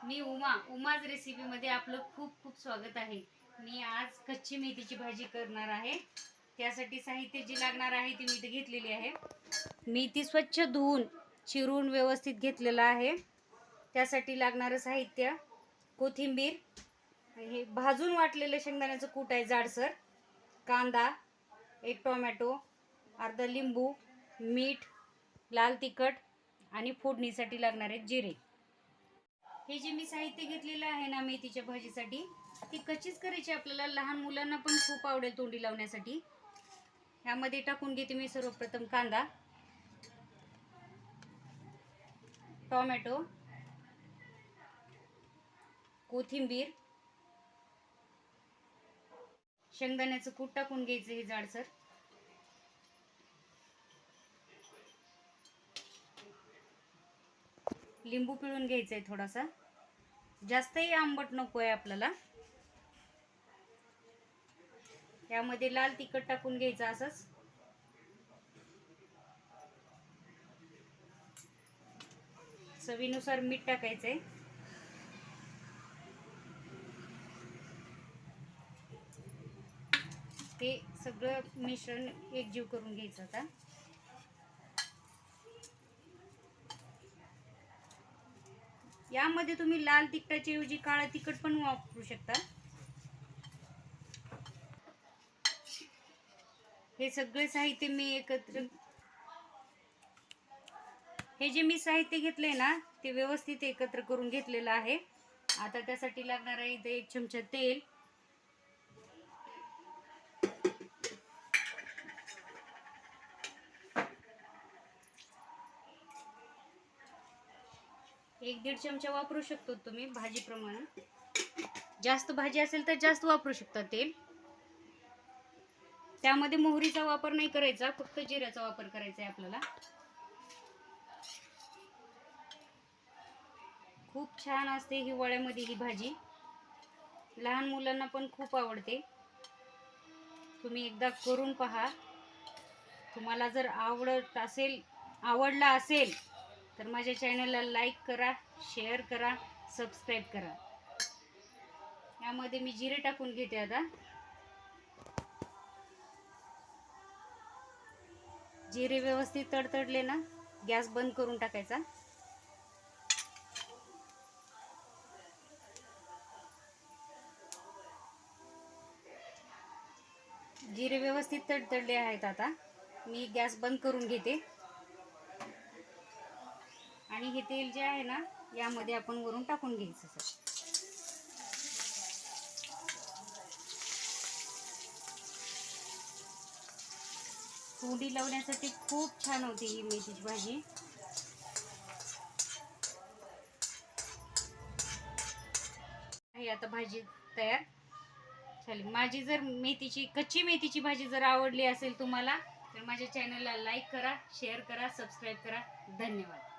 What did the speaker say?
मी उमाज रेसिपीमध्ये आपलं खूप खूप स्वागत आहे। मी आज कच्ची मेथीची भाजी करणार आहे। त्यासाठी साहित्य जे लागणार आहे ते मी इथे घेतलेली आहे। मेथी स्वच्छ धुवून चिरून व्यवस्थित घेतलेलं आहे। त्यासाठी लागणारं साहित्य कोथिंबीर, हे भाजून वाटलेलं शेंगदाण्याचं कूट आहे जाडसर, कांदा, एक टोमॅटो, अर्धा लिंबू, मीठ, लाल तिखट आणि फोडणीसाठी लागणारे जिरे। हे जे मी साहित्य घेतलेलं आहे ना मेथीच्या भाजीसाठी, ती कच्चीच करायची आपल्याला। लहान मुलांना पण खूप आवडेल तोंडी लावण्यासाठी। यामध्ये टाकून घेते मी सर्वप्रथम कांदा, टोमॅटो, कोथिंबीर, शेंगदाण्याचं कूट टाकून घ्यायचं हे जाडसर, लिंबू पिळून घ्यायचा आहे थोडासा, जास्तही आंबट नको आहे आपल्याला। यामध्ये लाल तिखट टाकून घ्यायचं असंच, चवीनुसार मीठ टाकायचंय, ते सगळं मिश्रण एकजीव करून घ्यायचं। आता यामध्ये तुम्ही लाल तिखटाच्या ऐवजी काळं तिखट पण वापरू शकता। हे सगळे साहित्य मी एकत्र, हे जे मी साहित्य घेतले ना ते व्यवस्थित एकत्र करून घेतलेलं आहे। आता त्यासाठी लागणार आहे इथे 1 चमचा तेल, एक 1.5 चमचा वापरू शकतो तुम्ही भाजीप्रमाणे। जास्त भाजी असेल तर जास्त वापरू शकता तेल। त्यामध्ये मोहरीचा वापर नाही करायचा, फक्त जिऱ्याचा वापर करायचा आहे आपल्याला। खूप छान असते हिवाळ्यामध्ये ही भाजी, लहान मुलांना पण खूप आवडते। तुम्ही एकदा करून पहा। तुम्हाला जर आवडला असेल तर माझ्या चॅनलला लाईक करा, शेअर करा, सबस्क्राईब करा। यामध्ये मी जिरे टाकून घेते। आता जिरे व्यवस्थित तडतडले ना, गॅस बंद करून टाकायचा। जिरे व्यवस्थित तडतडले आहेत। आता मी गॅस बंद करून घेते आणि हे तेल जे आहे ना यामध्ये आपण वरून टाकून घ्यायचं। तोंडी लावण्यासाठी खूप छान होती ही मेथीची भाजी। आता भाजी तयार झाली। माझी जर कच्ची मेथीची भाजी जर आवडली असेल तुम्हाला तर माझ्या चॅनलला लाईक करा, शेअर करा, सबस्क्राईब करा। धन्यवाद।